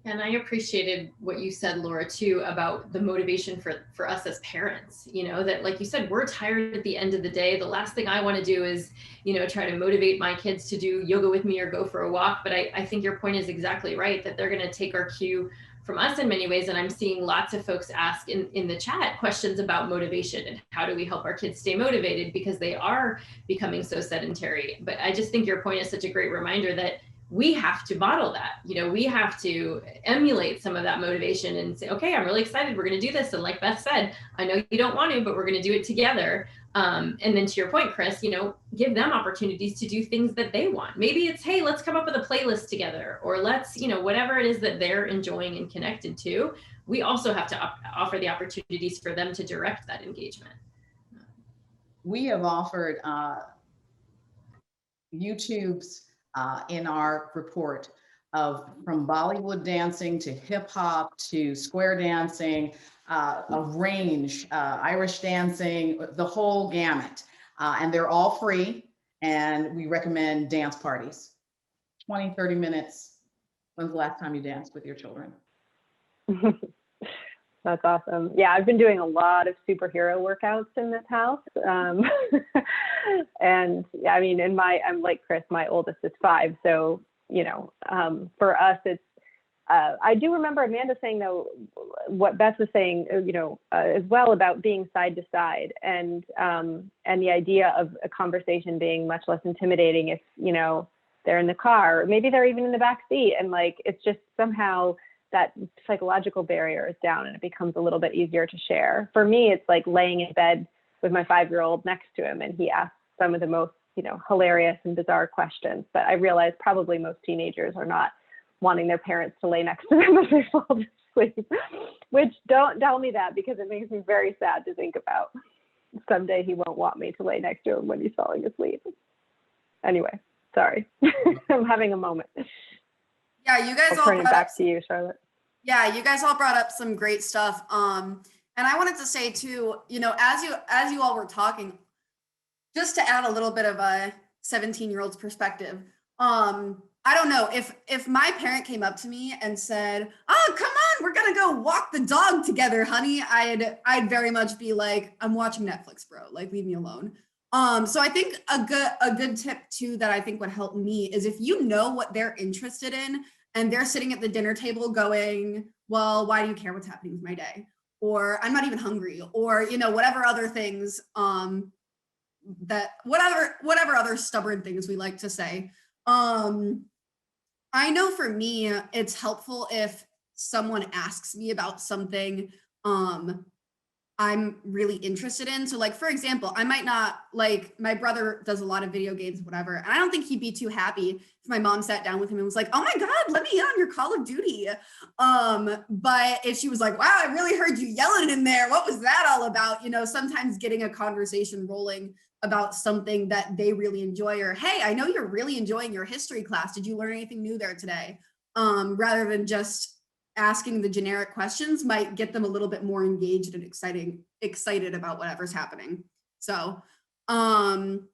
[SPEAKER 3] And I appreciated what you said, Laura, too, about the motivation for us as parents, that, like you said, we're tired at the end of the day. The last thing I want to do is, try to motivate my kids to do yoga with me or go for a walk. But I think your point is exactly right, that they're going to take our cue from us in many ways. And I'm seeing lots of folks ask in the chat questions about motivation and how do we help our kids stay motivated because they are becoming so sedentary. But I just think your point is such a great reminder that we have to model that, we have to emulate some of that motivation and say, okay, I'm really excited. We're going to do this. And like Beth said, I know you don't want to, but we're going to do it together. And then to your point, Chris, give them opportunities to do things that they want. Maybe it's, hey, let's come up with a playlist together, or let's, whatever it is that they're enjoying and connected to. We also have to offer the opportunities for them to direct that engagement.
[SPEAKER 7] We have offered YouTube's in our report from Bollywood dancing to hip hop to square dancing, a range, Irish dancing, the whole gamut. And they're all free. And we recommend dance parties. 20, 30 minutes. When's the last time you danced with your children?
[SPEAKER 2] That's awesome. Yeah, I've been doing a lot of superhero workouts in this house. And yeah, I mean, I'm like Chris, my oldest is 5. So, for us, it's, I do remember Amanda saying though, what Beth was saying, as well about being side to side and the idea of a conversation being much less intimidating if, they're in the car, or maybe they're even in the back seat. And like, it's just somehow that psychological barrier is down and it becomes a little bit easier to share. For me, it's like laying in bed with my 5-year-old next to him and he asks some of the most, hilarious and bizarre questions. But I realize probably most teenagers are not wanting their parents to lay next to them as they fall to sleep, which don't tell me that because it makes me very sad to think about. Someday he won't want me to lay next to him when he's falling asleep. Anyway, sorry, I'm having a moment.
[SPEAKER 4] Yeah, you guys
[SPEAKER 2] I'll
[SPEAKER 4] all
[SPEAKER 2] turn it
[SPEAKER 4] brought
[SPEAKER 2] back
[SPEAKER 4] up,
[SPEAKER 2] to you, Charlotte.
[SPEAKER 4] Yeah, you guys all brought up some great stuff. And I wanted to say too, as you all were talking, just to add a little bit of a 17-year-old's perspective. I don't know if my parent came up to me and said, "Oh, come on, we're gonna go walk the dog together, honey," I'd very much be like, "I'm watching Netflix, bro. Like, leave me alone." So I think a good tip too that I think would help me is if you know what they're interested in and they're sitting at the dinner table going, "Well, why do you care what's happening with my day?" Or "I'm not even hungry," or whatever other things whatever other stubborn things we like to say. I know for me, it's helpful if someone asks me about something I'm really interested in. So like, for example, I might not, like, my brother does a lot of video games, whatever. And I don't think he'd be too happy if my mom sat down with him and was like, "Oh my God, let me in on your Call of Duty." But if she was like, "Wow, I really heard you yelling in there. What was that all about?" Sometimes getting a conversation rolling about something that they really enjoy, or, hey, I know you're really enjoying your history class. Did you learn anything new there today? Rather than just asking the generic questions might get them a little bit more engaged and excited about whatever's happening. So I'm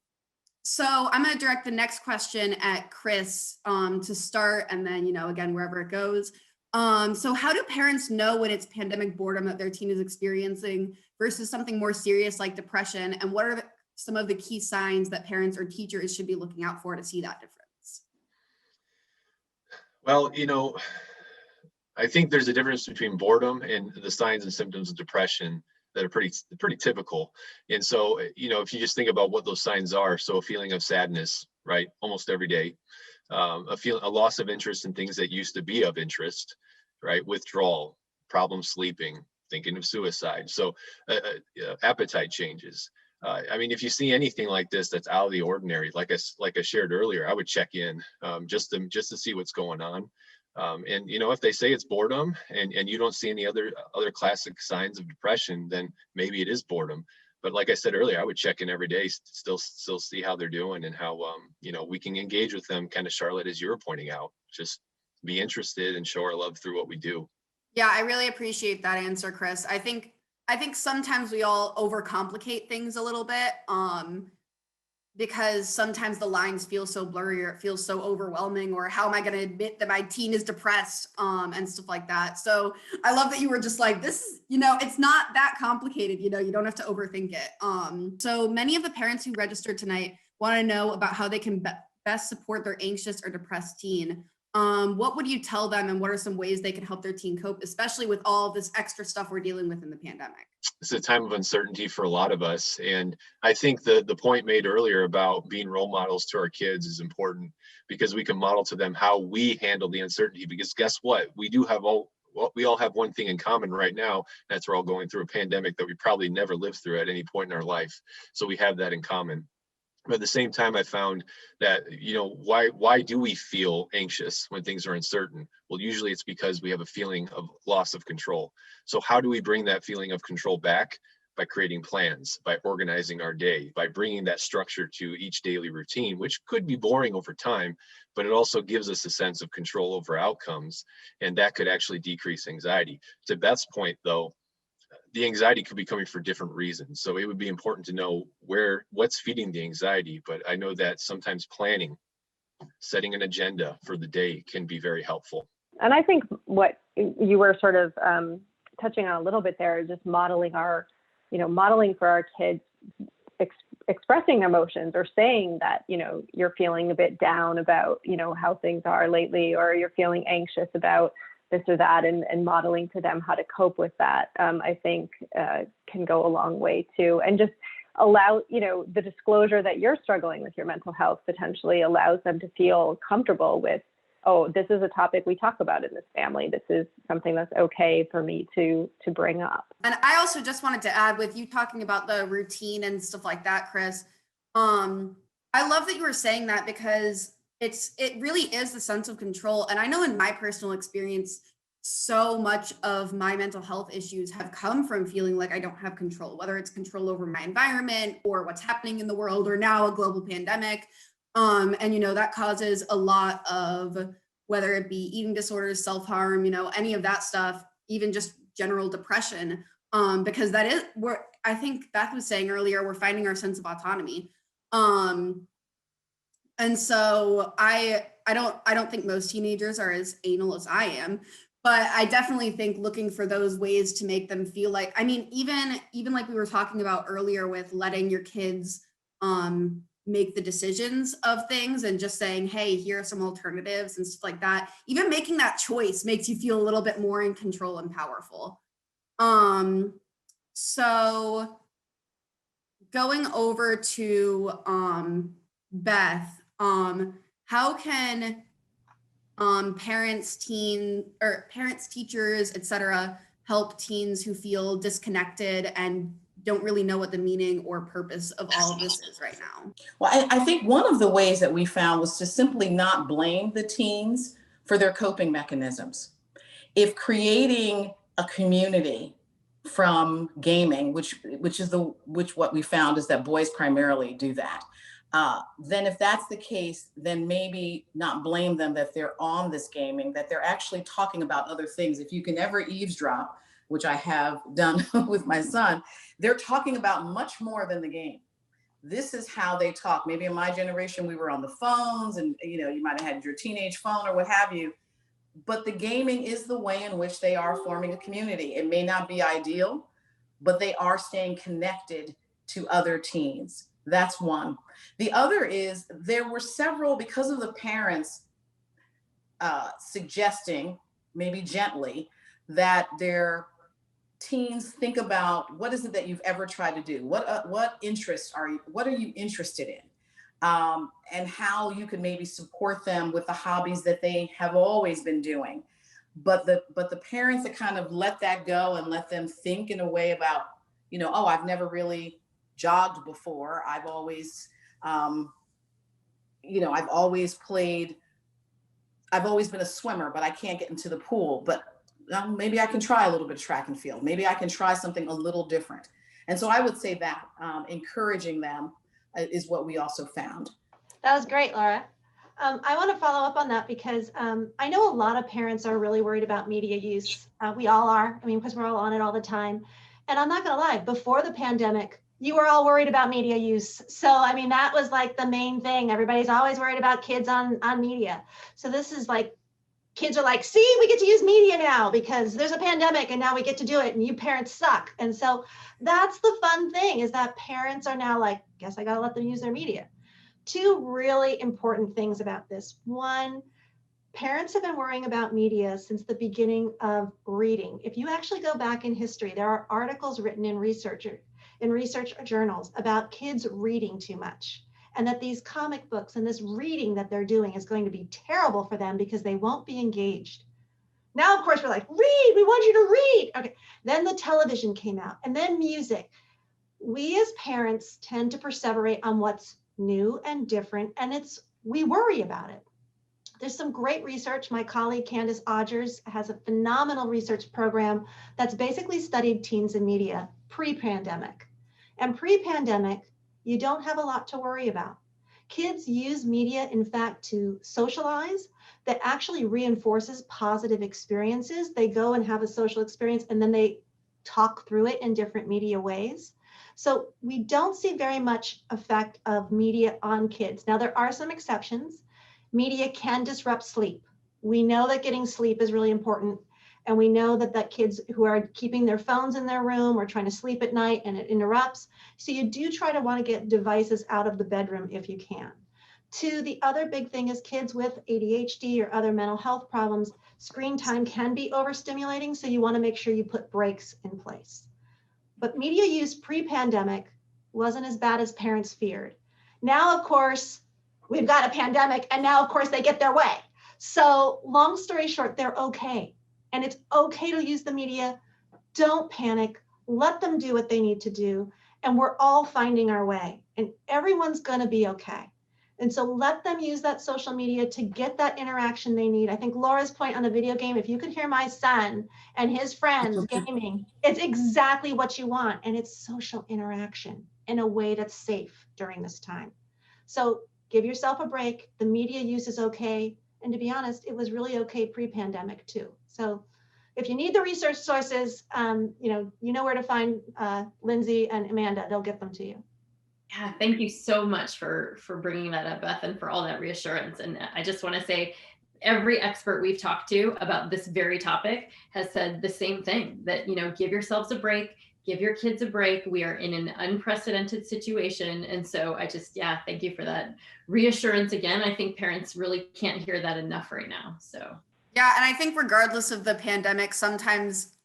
[SPEAKER 4] going to direct the next question at Chris to start, and then, again, wherever it goes. So how do parents know when it's pandemic boredom that their teen is experiencing versus something more serious like depression? And what are some of the key signs that parents or teachers should be looking out for to see that difference?
[SPEAKER 5] Well, I think there's a difference between boredom and the signs and symptoms of depression that are pretty typical. And so, if you just think about what those signs are, so a feeling of sadness, right, almost every day, a loss of interest in things that used to be of interest, right, withdrawal, problem sleeping, thinking of suicide, so appetite changes. If you see anything like this that's out of the ordinary, like I shared earlier, I would check in just to see what's going on. And if they say it's boredom and you don't see any other classic signs of depression, then maybe it is boredom. But like I said earlier, I would check in every day, still see how they're doing and how we can engage with them, kind of, Charlotte, as you were pointing out, just be interested and show our love through what we do.
[SPEAKER 4] Yeah, I really appreciate that answer, Chris. I think sometimes we all overcomplicate things a little bit. Because sometimes the lines feel so blurry, or it feels so overwhelming, or how am I going to admit that my teen is depressed, and stuff like that. So I love that you were just like, this is, it's not that complicated, you don't have to overthink it. So many of the parents who registered tonight want to know about how they can best support their anxious or depressed teen. What would you tell them, and what are some ways they can help their teen cope, especially with all this extra stuff we're dealing with in the pandemic?
[SPEAKER 5] It's a time of uncertainty for a lot of us. And I think the point made earlier about being role models to our kids is important, because we can model to them how we handle the uncertainty. Because guess what? We all have one thing in common right now. That's we're all going through a pandemic that we probably never lived through at any point in our life. So we have that in common. But at the same time, I found that, why do we feel anxious when things are uncertain? Well, usually it's because we have a feeling of loss of control. So how do we bring that feeling of control back? By creating plans, by organizing our day, by bringing that structure to each daily routine, which could be boring over time, but it also gives us a sense of control over outcomes. And that could actually decrease anxiety. To Beth's point, though, the anxiety could be coming for different reasons. So it would be important to know what's feeding the anxiety. But I know that sometimes planning, setting an agenda for the day can be very helpful.
[SPEAKER 2] And I think what you were sort of touching on a little bit there is just modeling for our kids, expressing emotions, or saying that, you're feeling a bit down about, how things are lately, or you're feeling anxious about this or that, and modeling to them how to cope with that, I think can go a long way too. And just allow, the disclosure that you're struggling with your mental health potentially allows them to feel comfortable with, oh, this is a topic we talk about in this family. This is something that's okay for me to bring up.
[SPEAKER 4] And I also just wanted to add, with you talking about the routine and stuff like that, Chris, I love that you were saying that, because it really is the sense of control. And I know in my personal experience, so much of my mental health issues have come from feeling like I don't have control, whether it's control over my environment or what's happening in the world, or now a global pandemic. And, that causes a lot of, whether it be eating disorders, self-harm, any of that stuff, even just general depression, because that is where I think Beth was saying earlier, we're finding our sense of autonomy. And so I don't think most teenagers are as anal as I am, but I definitely think looking for those ways to make them feel like, even like we were talking about earlier with letting your kids make the decisions of things, and just saying, hey, here are some alternatives and stuff like that. Even making that choice makes you feel a little bit more in control and powerful. So going over to Beth, how can parents, teachers, etc., help teens who feel disconnected and don't really know what the meaning or purpose of all of this is right now?
[SPEAKER 8] Well, I think one of the ways that we found was to simply not blame the teens for their coping mechanisms. If creating a community from gaming, which what we found is that boys primarily do that. Then if that's the case, then maybe not blame them that they're on this gaming, that they're actually talking about other things. If you can ever eavesdrop, which I have done with my son, they're talking about much more than the game. This is how they talk. Maybe in my generation, we were on the phones and, you know, you might've had your teenage phone or what have you, but the gaming is the way in which they are forming a community. It may not be ideal, but they are staying connected to other teens. That's one. The other is there were several, because of the parents suggesting, maybe gently, that their teens think about what is it that you've ever tried to do? What interests are you, what are you interested in? And how you could maybe support them with the hobbies that they have always been doing. But the parents that kind of let that go and let them think in a way about, you know, oh, I've never really jogged before. I've always, you know, I've always been a swimmer, but I can't get into the pool. But maybe I can try a little bit of track and field. Maybe I can try something a little different. And so I would say that encouraging them is what we also found.
[SPEAKER 6] That was great, Laura. I want to follow up on that because I know a lot of parents are really worried about media use. We all are, I mean, because we're all on it all the time. And I'm not going to lie, before the pandemic, you were all worried about media use. So, I mean, that was like the main thing. Everybody's always worried about kids on media. So this is like, kids are like, see, we get to use media now because there's a pandemic and now we get to do it and you parents suck. And so that's the fun thing, is that parents are now like, guess I got to let them use their media. Two really important things about this. One, parents have been worrying about media since the beginning of reading. If you actually go back in history, there are articles written in research journals about kids reading too much, and that these comic books and this reading that they're doing is going to be terrible for them because they won't be engaged. Now, of course, we're like, read, we want you to read. Okay, then the television came out, and then music. We as parents tend to perseverate on what's new and different, and we worry about it. There's some great research. My colleague Candace Odgers has a phenomenal research program that's basically studied teens and media pre-pandemic. And pre-pandemic, you don't have a lot to worry about. Kids use media, in fact, to socialize. That actually reinforces positive experiences. They go and have a social experience, and then they talk through it in different media ways. So we don't see very much effect of media on kids. Now, there are some exceptions. Media can disrupt sleep. We know that getting sleep is really important. And we know that kids who are keeping their phones in their room or trying to sleep at night, and it interrupts. So you do try to want to get devices out of the bedroom if you can. Two, the other big thing is kids with ADHD or other mental health problems, screen time can be overstimulating. So you want to make sure you put breaks in place. But media use pre-pandemic wasn't as bad as parents feared. Now, of course, we've got a pandemic, and now, of course, they get their way. So long story short, they're okay. And it's okay to use the media. Don't panic. Let them do what they need to do. And we're all finding our way. And everyone's going to be okay. And so let them use that social media to get that interaction they need. I think Laura's point on the video game, if you could hear my son and his friends gaming, it's exactly what you want. And it's social interaction in a way that's safe during this time. So give yourself a break. The media use is okay. And to be honest, it was really okay pre-pandemic too. So if you need the research sources, you know where to find Lindsay and Amanda. They'll get them to you.
[SPEAKER 3] Yeah, thank you so much for bringing that up, Beth, and for all that reassurance. And I just want to say, every expert we've talked to about this very topic has said the same thing, that, you know, give yourselves a break, give your kids a break. We are in an unprecedented situation. And so I just, yeah, thank you for that reassurance again. I think parents really can't hear that enough right now. So.
[SPEAKER 4] Yeah, and I think regardless of the pandemic, sometimes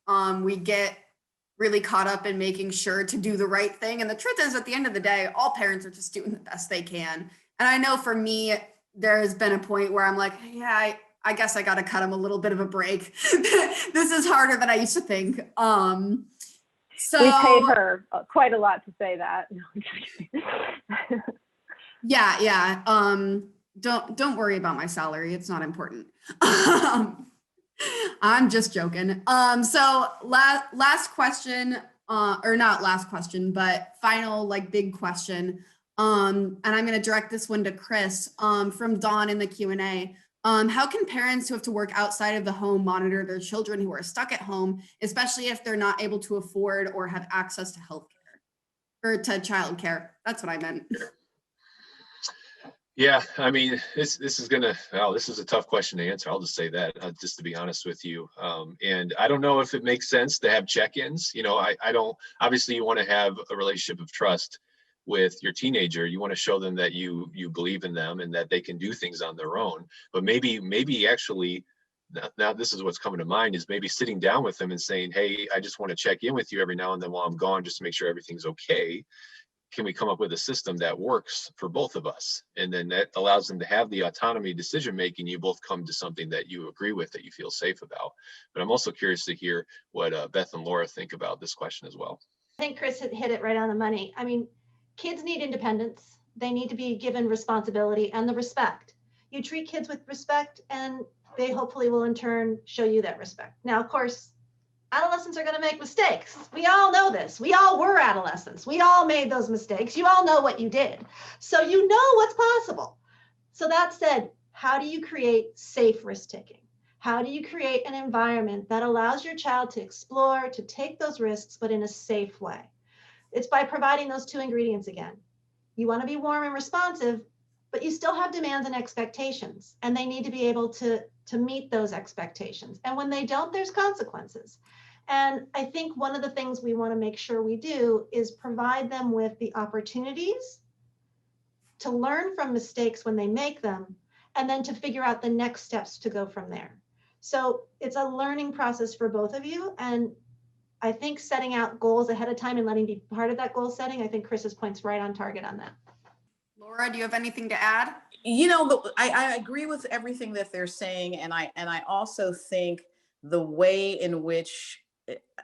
[SPEAKER 4] we get really caught up in making sure to do the right thing. And the truth is, at the end of the day, all parents are just doing the best they can. And I know for me, there has been a point where I'm like, yeah, I guess I got to cut them a little bit of a break. This is harder than I used to think.
[SPEAKER 2] So we paid her quite a lot to say that. No, I'm just kidding.
[SPEAKER 4] Yeah. Don't worry about my salary. It's not important. I'm just joking. So last question, or not last question, but final like big question. And I'm going to direct this one to Chris, from Dawn in the Q&A. How can parents who have to work outside of the home monitor their children who are stuck at home, especially if they're not able to afford or have access to healthcare or to childcare? That's what I meant.
[SPEAKER 5] Yeah, I mean, this is a tough question to answer. I'll just say that, just to be honest with you. And I don't know if it makes sense to have check-ins. You know, I don't, obviously you want to have a relationship of trust with your teenager. You want to show them that you believe in them and that they can do things on their own. But maybe actually, now this is what's coming to mind, is maybe sitting down with them and saying, hey, I just want to check in with you every now and then while I'm gone, just to make sure everything's okay. Can we come up with a system that works for both of us? And then that allows them to have the autonomy decision making. You both come to something that you agree with, that you feel safe about. But I'm also curious to hear what Beth and Laura think about this question as well.
[SPEAKER 6] I think Chris hit it right on the money. I mean, kids need independence. They need to be given responsibility and the respect. You treat kids with respect and they hopefully will in turn show you that respect. Now, of course, adolescents are going to make mistakes. We all know this. We all were adolescents. We all made those mistakes. You all know what you did. So you know what's possible. So that said, how do you create safe risk-taking? How do you create an environment that allows your child to explore, to take those risks, but in a safe way? It's by providing those two ingredients again. You want to be warm and responsive, but you still have demands and expectations, and they need to be able to meet those expectations. And when they don't, there's consequences. And I think one of the things we want to make sure we do is provide them with the opportunities to learn from mistakes when they make them, and then to figure out the next steps to go from there. So it's a learning process for both of you. And I think setting out goals ahead of time and letting be part of that goal setting, I think Chris's point's right on target on that.
[SPEAKER 4] Laura, do you have anything to add?
[SPEAKER 8] You know, I agree with everything that they're saying. And I also think the way in which,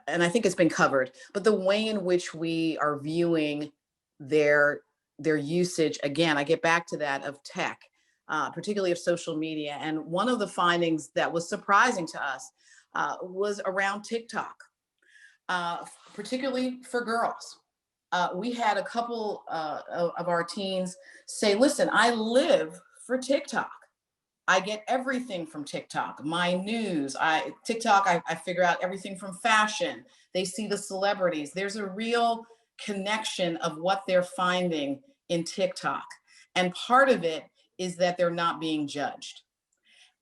[SPEAKER 8] and I think it's been covered, but the way in which we are viewing their usage, again, I get back to that, of tech, particularly of social media. And one of the findings that was surprising to us was around TikTok, particularly for girls. We had a couple of our teens say, listen, I live for TikTok. I get everything from TikTok, my news, TikTok, I figure out everything from fashion. They see the celebrities. There's a real connection of what they're finding in TikTok. And part of it is that they're not being judged.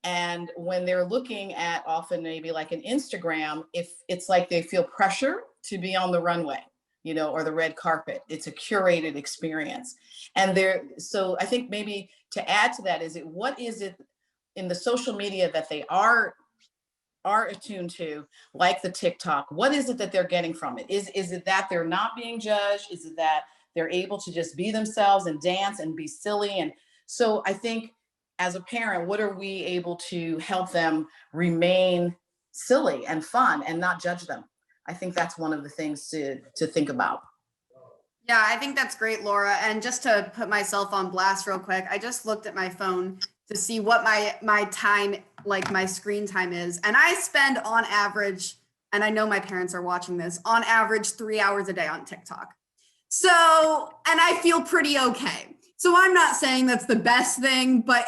[SPEAKER 8] And when they're looking at often maybe like an Instagram, if it's like they feel pressure to be on the runway, you know, or the red carpet. It's a curated experience. And so I think maybe to add to that, what is it in the social media that they are attuned to, like the TikTok? What is it that they're getting from it? Is it that they're not being judged? Is it that they're able to just be themselves and dance and be silly? And so I think as a parent, what are we able to help them remain silly and fun and not judge them? I think that's one of the things to think about.
[SPEAKER 4] Yeah, I think that's great, Laura. And just to put myself on blast real quick, I just looked at my phone to see what my time, like my screen time is. And I spend on average, and I know my parents are watching this, on average 3 hours a day on TikTok. So, and I feel pretty okay. So I'm not saying that's the best thing, but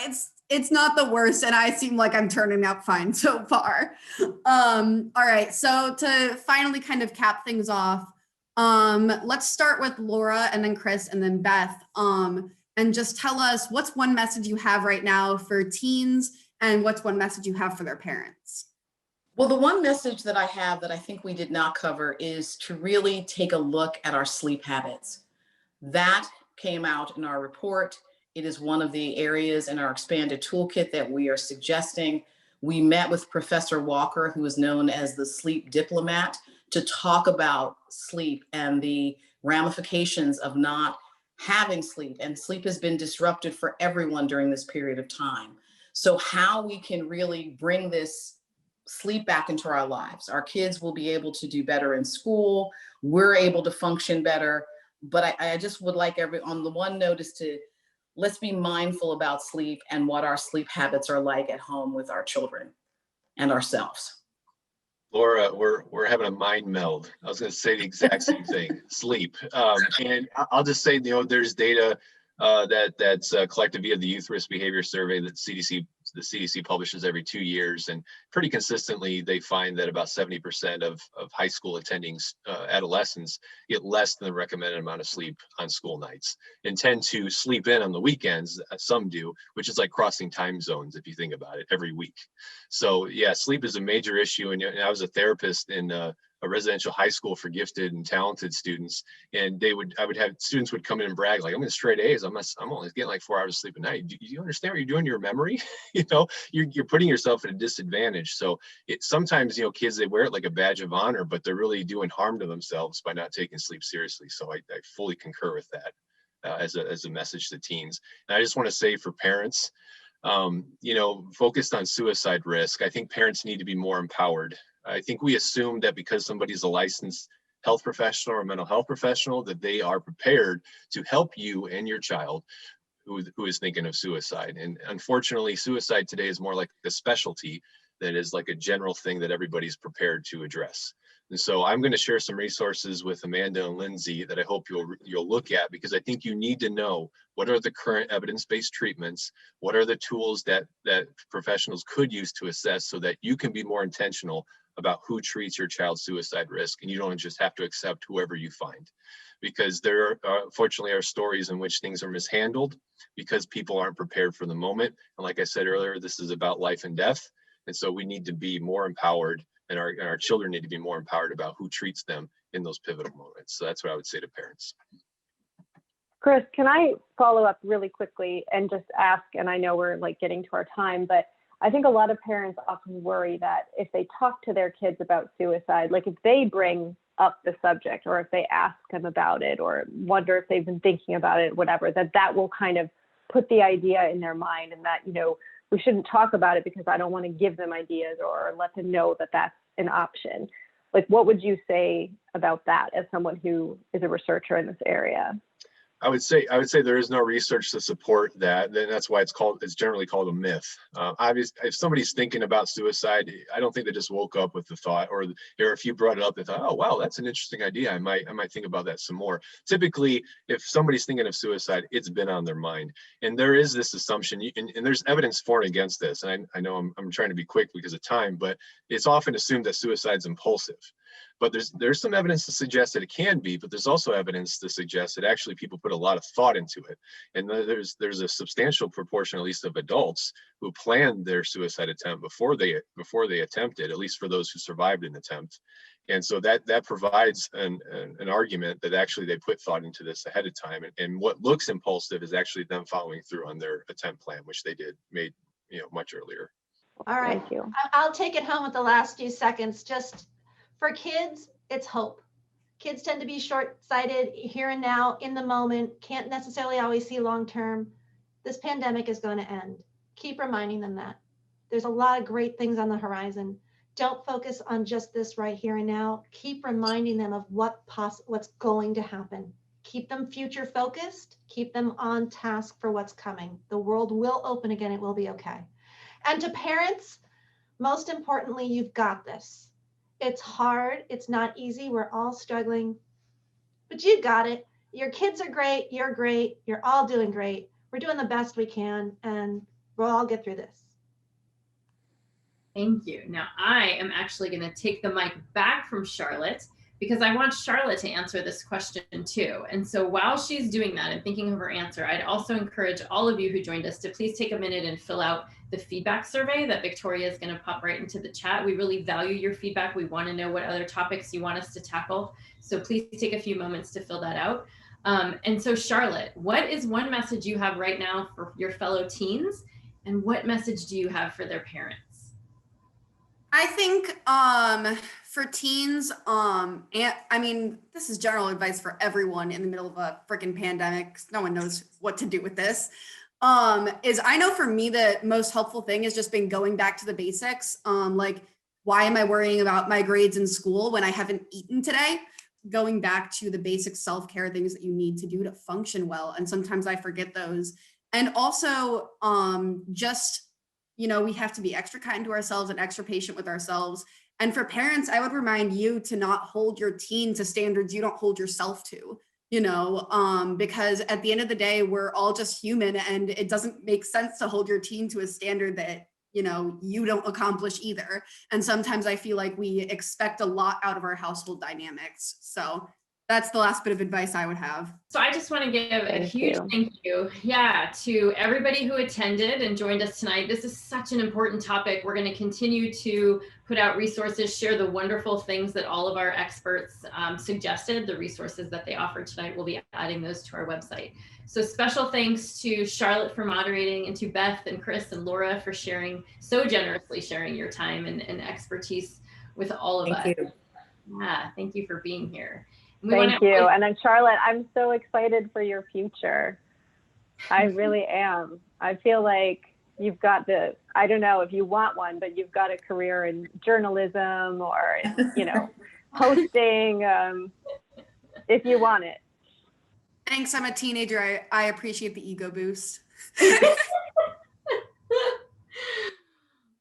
[SPEAKER 4] it's not the worst, and I seem like I'm turning out fine so far. All right, so to finally kind of cap things off, let's start with Laura and then Chris and then Beth, and just tell us what's one message you have right now for teens and what's one message you have for their parents.
[SPEAKER 8] Well, the one message that I have that I think we did not cover is to really take a look at our sleep habits. That came out in our report. It is one of the areas in our expanded toolkit that we are suggesting. We met with Professor Walker, who is known as the sleep diplomat, to talk about sleep and the ramifications of not having sleep. And sleep has been disrupted for everyone during this period of time. So how we can really bring this sleep back into our lives. Our kids will be able to do better in school. We're able to function better. But I just would like on the one note is to let's be mindful about sleep and what our sleep habits are like at home with our children. and ourselves.
[SPEAKER 5] Laura, we're having a mind meld. I was going to say the exact same thing, sleep. And I'll just say, there's data that's collected via the Youth Risk Behavior Survey that the CDC publishes every 2 years, and pretty consistently they find that about 70% of high school attending adolescents get less than the recommended amount of sleep on school nights and tend to sleep in on the weekends. Some do, which is like crossing time zones if you think about it, every week. So yeah, sleep is a major issue. And I was a therapist in a residential high school for gifted and talented students, and I would have students would come in and brag like, I'm getting straight A's. I'm only getting like 4 hours of sleep a night. Do you understand what you're doing to your memory? You're putting yourself at a disadvantage. So sometimes kids, they wear it like a badge of honor, but they're really doing harm to themselves by not taking sleep seriously. So I fully concur with that as a message to teens. And I just want to say for parents, focused on suicide risk, I think parents need to be more empowered. I think we assume that because somebody's a licensed health professional or mental health professional, that they are prepared to help you and your child who is thinking of suicide. And unfortunately, suicide today is more like a specialty that is like a general thing that everybody's prepared to address. And so I'm going to share some resources with Amanda and Lindsay that I hope you'll look at, because I think you need to know what are the current evidence-based treatments, what are the tools that professionals could use to assess so that you can be more intentional about who treats your child's suicide risk, and you don't just have to accept whoever you find. Because there fortunately are stories in which things are mishandled because people aren't prepared for the moment. And like I said earlier, this is about life and death. And so we need to be more empowered, and our children need to be more empowered about who treats them in those pivotal moments. So that's what I would say to parents.
[SPEAKER 2] Chris, can I follow up really quickly and just ask, and I know we're like getting to our time, but I think a lot of parents often worry that if they talk to their kids about suicide, like if they bring up the subject or if they ask them about it or wonder if they've been thinking about it, whatever, that will kind of put the idea in their mind, and that, we shouldn't talk about it because I don't want to give them ideas or let them know that that's an option. Like, what would you say about that as someone who is a researcher in this area?
[SPEAKER 5] I would say there is no research to support that. Then that's why it's generally called a myth. Obviously, if somebody's thinking about suicide, I don't think they just woke up with the thought, or if you brought it up, they thought, oh wow, that's an interesting idea. I might think about that some more. Typically, if somebody's thinking of suicide, it's been on their mind, and there is this assumption, and there's evidence for and against this. And I know I'm trying to be quick because of time, but it's often assumed that suicide's impulsive. But there's some evidence to suggest that it can be, but there's also evidence to suggest that actually people put a lot of thought into it. And there's a substantial proportion, at least of adults, who planned their suicide attempt before they attempted, at least for those who survived an attempt. And so that provides an argument that actually they put thought into this ahead of time. And what looks impulsive is actually them following through on their attempt plan, which they made much earlier.
[SPEAKER 6] All right.
[SPEAKER 2] Thank you.
[SPEAKER 6] I'll take it home with the last few seconds. Just for kids, it's hope. Kids tend to be short-sighted, here and now, in the moment, can't necessarily always see long-term. This pandemic is going to end. Keep reminding them that. There's a lot of great things on the horizon. Don't focus on just this right here and now. Keep reminding them of what's going to happen. Keep them future focused. Keep them on task for what's coming. The world will open again. It will be okay. And to parents, most importantly, you've got this. It's hard. It's not easy. We're all struggling, but you got it. Your kids are great. You're great. You're all doing great. We're doing the best we can, and we'll all get through this.
[SPEAKER 3] Thank you. Now I am actually going to take the mic back from Charlotte, because I want Charlotte to answer this question too. And so while she's doing that and thinking of her answer, I'd also encourage all of you who joined us to please take a minute and fill out the feedback survey that Victoria is going to pop right into the chat. We really value your feedback. We want to know what other topics you want us to tackle. So please take a few moments to fill that out. And so Charlotte, what is one message you have right now for your fellow teens? And what message do you have for their parents?
[SPEAKER 4] I think for teens, and I mean, this is general advice for everyone in the middle of a freaking pandemic. No one knows what to do with this. Is I know for me, the most helpful thing has just been going back to the basics. Like, why am I worrying about my grades in school when I haven't eaten today? Going back to the basic self-care things that you need to do to function well. And sometimes I forget those. And also just, you know, we have to be extra kind to ourselves and extra patient with ourselves. And for parents, I would remind you to not hold your teen to standards you don't hold yourself to, you know, because at the end of the day, we're all just human, and it doesn't make sense to hold your teen to a standard that, you know, you don't accomplish either. And sometimes I feel like we expect a lot out of our household dynamics. So that's the last bit of advice I would have.
[SPEAKER 3] So I just want to give a huge thank you, to everybody who attended and joined us tonight. This is such an important topic. We're going to continue to put out resources, share the wonderful things that all of our experts suggested, the resources that they offered tonight. We'll be adding those to our website. So special thanks to Charlotte for moderating, and to Beth and Chris and Laura for so generously sharing your time and expertise with all of us.
[SPEAKER 8] Thank you.
[SPEAKER 3] Yeah, thank you for being here.
[SPEAKER 2] Thank you. And then Charlotte, I'm so excited for your future. I really am. I feel like you've got I don't know if you want one, but you've got a career in journalism or, you know, hosting, if you want it.
[SPEAKER 4] Thanks. I'm a teenager. I appreciate the ego boost.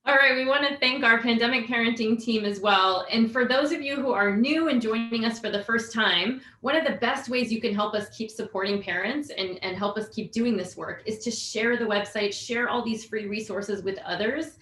[SPEAKER 3] All right, we want to thank our pandemic parenting team as well. And for those of you who are new and joining us for the first time, one of the best ways you can help us keep supporting parents and help us keep doing this work is to share the website, share all these free resources with others,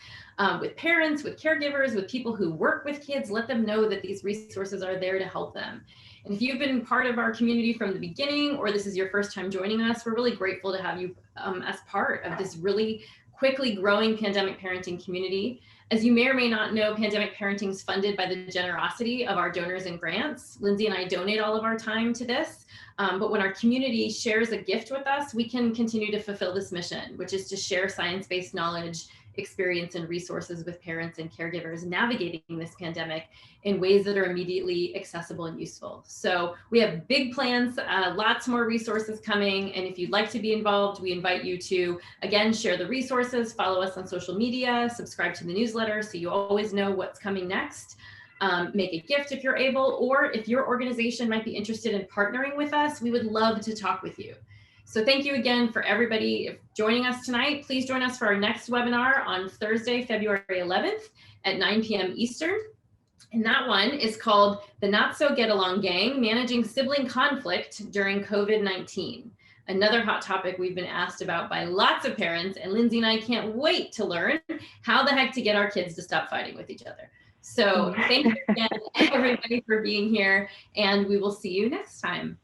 [SPEAKER 3] with parents, with caregivers, with people who work with kids. Let them know that these resources are there to help them. And if you've been part of our community from the beginning, or this is your first time joining us, we're really grateful to have you as part of this really quickly growing pandemic parenting community. As you may or may not know, pandemic parenting is funded by the generosity of our donors and grants. Lindsay and I donate all of our time to this, but when our community shares a gift with us, we can continue to fulfill this mission, which is to share science-based knowledge, experience, and resources with parents and caregivers navigating this pandemic in ways that are immediately accessible and useful. So we have big plans, lots more resources coming. And if you'd like to be involved, we invite you to, again, share the resources, follow us on social media, subscribe to the newsletter so you always know what's coming next. Make a gift if you're able, or if your organization might be interested in partnering with us, we would love to talk with you. So thank you again for everybody joining us tonight. Please join us for our next webinar on Thursday, February 11th at 9 p.m. Eastern. And that one is called The Not So Get Along Gang, Managing Sibling Conflict During COVID-19. Another hot topic we've been asked about by lots of parents, and Lindsay and I can't wait to learn how the heck to get our kids to stop fighting with each other. So thank you again, everybody, for being here, and we will see you next time.